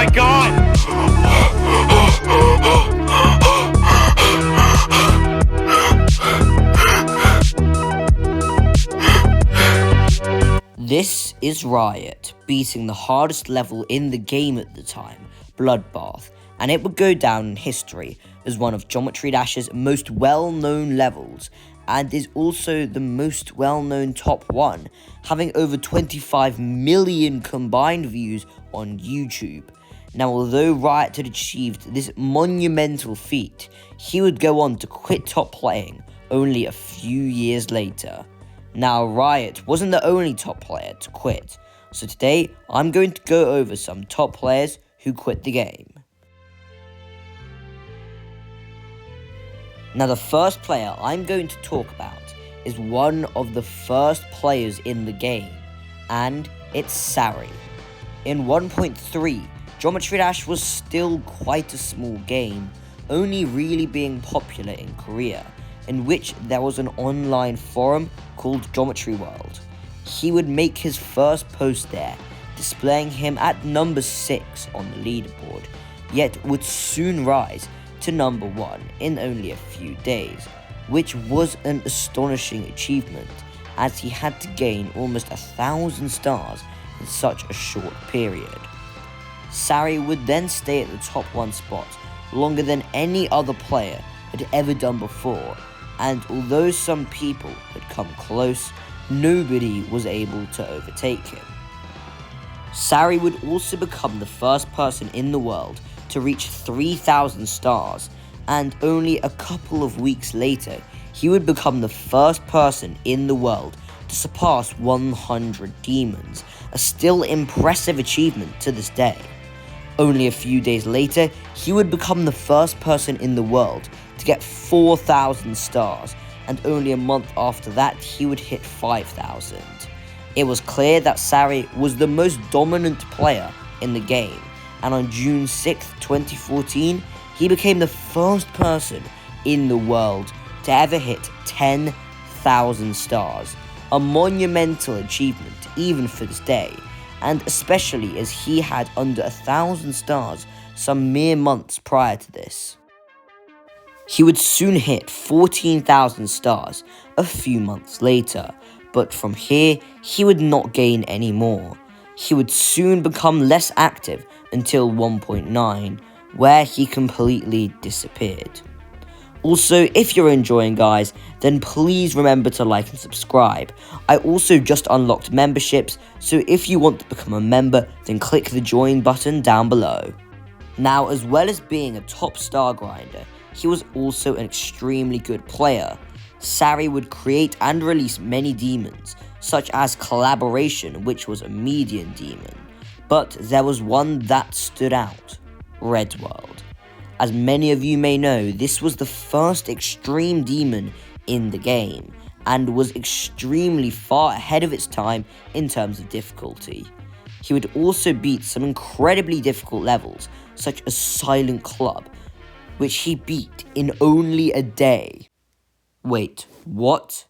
my god! This is Riot, beating the hardest level in the game at the time, Bloodbath, and it would go down in history as one of Geometry Dash's most well-known levels, and is also the most well-known top 1, having over 25 million combined views on YouTube. Now, although Riot had achieved this monumental feat, he would go on to quit top playing only a few years later. Now, Riot wasn't the only top player to quit, so today I'm going to go over some top players who quit the game. Now, the first player I'm going to talk about is one of the first players in the game, and it's Sari. In 1.3, Geometry Dash was still quite a small game, only really being popular in Korea, in which there was an online forum called Geometry World. He would make his first post there, displaying him at number 6 on the leaderboard, yet would soon rise to number 1 in only a few days, which was an astonishing achievement, as he had to gain almost 1,000 stars in such a short period. Sari would then stay at the top 1 spot longer than any other player had ever done before, and although some people had come close, nobody was able to overtake him. Sari would also become the first person in the world to reach 3,000 stars, and only a couple of weeks later, he would become the first person in the world to surpass 100 demons, a still impressive achievement to this day. Only a few days later, he would become the first person in the world to get 4,000 stars, and only a month after that, he would hit 5,000. It was clear that Sari was the most dominant player in the game, and on June 6, 2014, he became the first person in the world to ever hit 10,000 stars, a monumental achievement even for this day, and especially as he had under 1,000 stars some mere months prior to this. He would soon hit 14,000 stars a few months later, but from here, he would not gain any more. He would soon become less active until 1.9, where he completely disappeared. Also, if you're enjoying, guys, then please remember to like and subscribe. I also just unlocked memberships, so if you want to become a member, then click the join button down below. Now, as well as being a top star grinder, he was also an extremely good player. Sari would create and release many demons, such as Collaboration, which was a median demon, but there was one that stood out: Red World. As many of you may know, this was the first extreme demon in the game, and was extremely far ahead of its time in terms of difficulty. He would also beat some incredibly difficult levels, such as Silent Club, which he beat in only a day. Wait, what?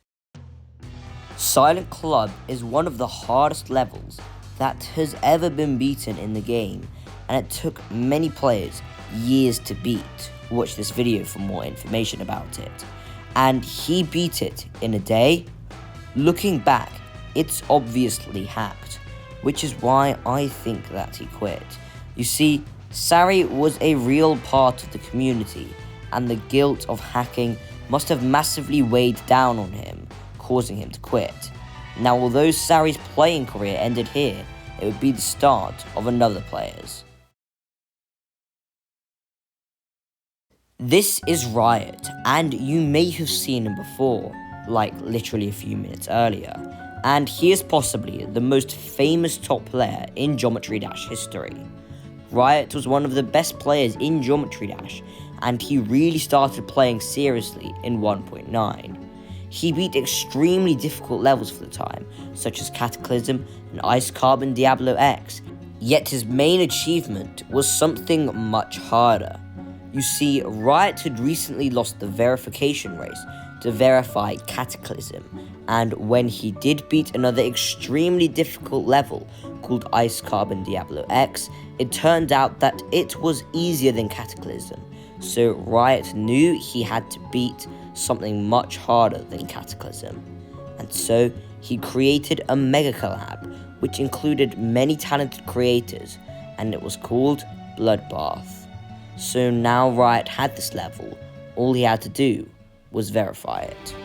Silent Club is one of the hardest levels that has ever been beaten in the game, and it took many players years to beat. Watch this video for more information about it. And he beat it in a day? Looking back, it's obviously hacked, which is why I think that he quit. You see, Sari was a real part of the community, and the guilt of hacking must have massively weighed down on him, causing him to quit. Now, although Sari's playing career ended here, it would be the start of another player's. This is Riot, and you may have seen him before, like literally a few minutes earlier, and he is possibly the most famous top player in Geometry Dash history. Riot was one of the best players in Geometry Dash, and he really started playing seriously in 1.9. He beat extremely difficult levels for the time, such as Cataclysm and Ice Carbon Diablo X, yet his main achievement was something much harder. You see, Riot had recently lost the verification race to verify Cataclysm, and when he did beat another extremely difficult level called Ice Carbon Diablo X, it turned out that it was easier than Cataclysm, so Riot knew he had to beat something much harder than Cataclysm, and so he created a mega collab, which included many talented creators, and it was called Bloodbath. So now Riot had this level, all he had to do was verify it.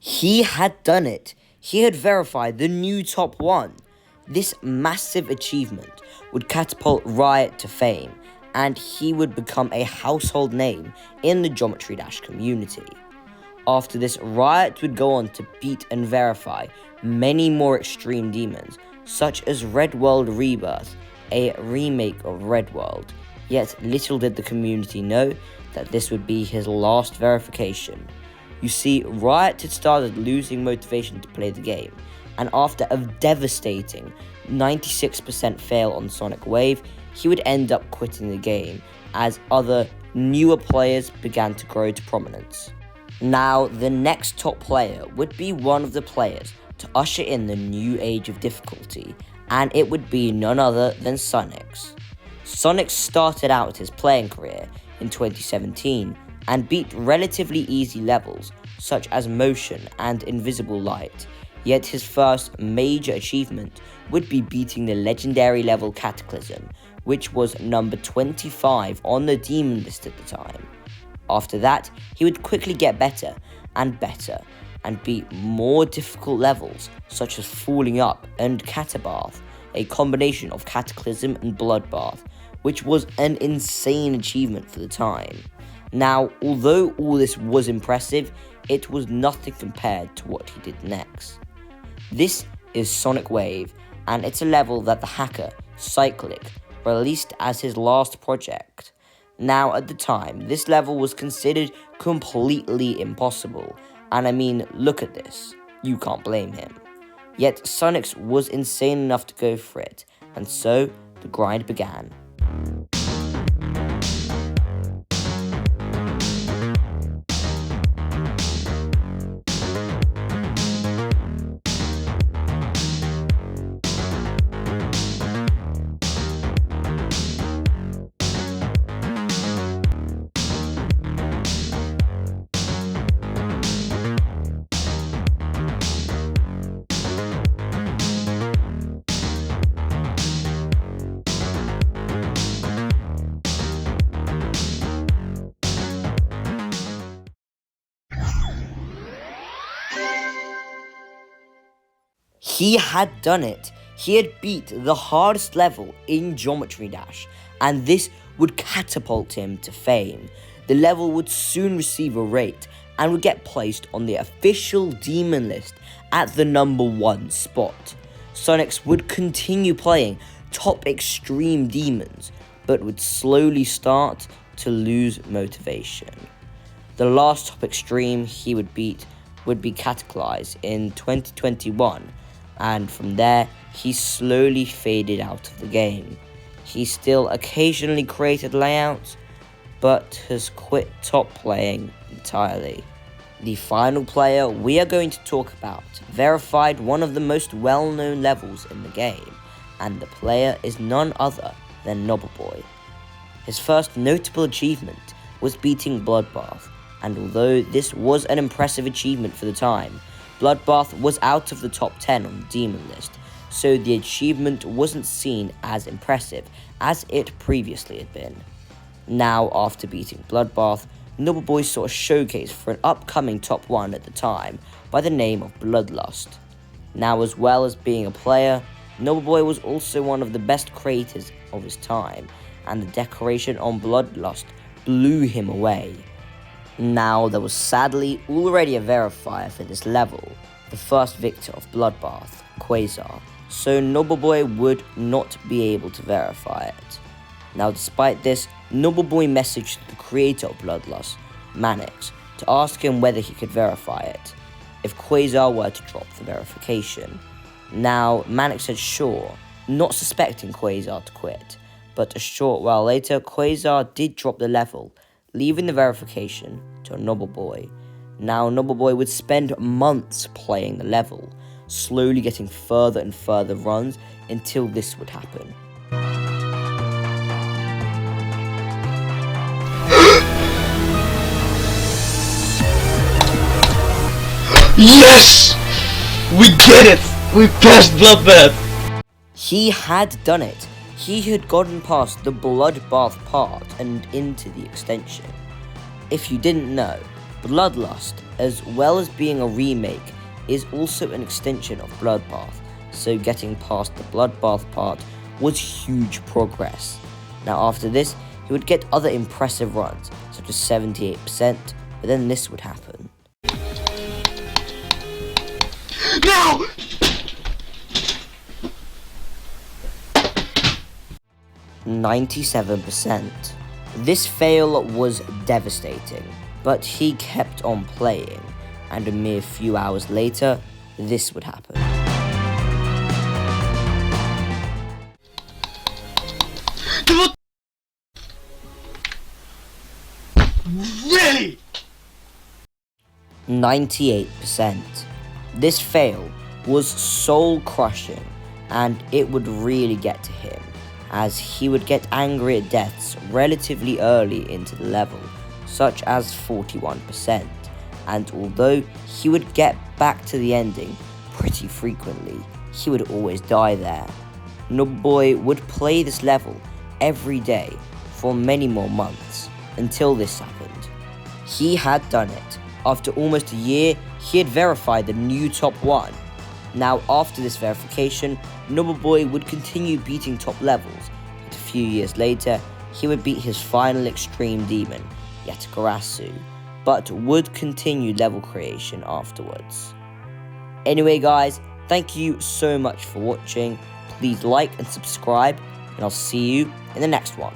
He had done it. He had verified the new top 1. This massive achievement would catapult Riot to fame, and he would become a household name in the Geometry Dash community. After this, Riot would go on to beat and verify many more extreme demons, such as Red World Rebirth, a remake of Red World. Yet little did the community know that this would be his last verification. You see, Riot had started losing motivation to play the game, and after a devastating 96% fail on Sonic Wave, he would end up quitting the game as other, newer players began to grow to prominence. Now, the next top player would be one of the players to usher in the new age of difficulty, and it would be none other than Sunix. Sunix started out his playing career in 2017 and beat relatively easy levels such as Motion and Invisible Light, yet his first major achievement would be beating the legendary level Cataclysm, which was number 25 on the demon list at the time. After that, he would quickly get better and beat more difficult levels such as Falling Up and Catabath, a combination of Cataclysm and Bloodbath, which was an insane achievement for the time. Now, although all this was impressive, it was nothing compared to what he did next. This is Sonic Wave, and it's a level that the hacker, Cyclic, released as his last project. Now, at the time, this level was considered completely impossible, and I mean, look at this, you can't blame him. Yet, Sunix was insane enough to go for it, and so, the grind began. He had done it. He had beat the hardest level in Geometry Dash, and this would catapult him to fame. The level would soon receive a rate and would get placed on the official demon list at the number 1 spot. Sunix would continue playing top extreme demons, but would slowly start to lose motivation. The last top extreme he would beat would be Cataclysm in 2021, and from there, he slowly faded out of the game. He still occasionally created layouts, but has quit top playing entirely. The final player we are going to talk about verified one of the most well-known levels in the game, and the player is none other than Nobbleboy. His first notable achievement was beating Bloodbath, and although this was an impressive achievement for the time, Bloodbath was out of the top 10 on the demon list, so the achievement wasn't seen as impressive as it previously had been. Now, after beating Bloodbath, Nobleboy saw a showcase for an upcoming top 1 at the time by the name of Bloodlust. Now, as well as being a player, Nobleboy was also one of the best creators of his time, and the decoration on Bloodlust blew him away. Now, there was sadly already a verifier for this level, the first victor of Bloodbath, Quasar, so Nobleboy would not be able to verify it. Now, despite this, Nobleboy messaged the creator of Bloodlust, Sunix, to ask him whether he could verify it, if Quasar were to drop the verification. Now, Sunix said sure, not suspecting Quasar to quit, but a short while later, Quasar did drop the level, leaving the verification to Nobleboy. Now, Nobleboy would spend months playing the level, slowly getting further and further runs until this would happen. Yes! We did it! We passed Bloodbath! He had done it. He had gotten past the Bloodbath part and into the extension. If you didn't know, Bloodlust, as well as being a remake, is also an extension of Bloodbath, so getting past the Bloodbath part was huge progress. Now after this, he would get other impressive runs, such as 78%, but then this would happen. No! 97%. This fail was devastating, but he kept on playing, and a mere few hours later, this would happen. Really? 98%. This fail was soul-crushing, and it would really get to him, as he would get angry at deaths relatively early into the level, such as 41%, and although he would get back to the ending pretty frequently, he would always die there. Nobleboy would play this level every day for many more months, until this happened. He had done it. After almost a year, he had verified the new top 1. Now, after this verification, Nobleboy would continue beating top levels, but a few years later, he would beat his final extreme demon, Yatagarasu, but would continue level creation afterwards. Anyway guys, thank you so much for watching. Please like and subscribe, and I'll see you in the next one.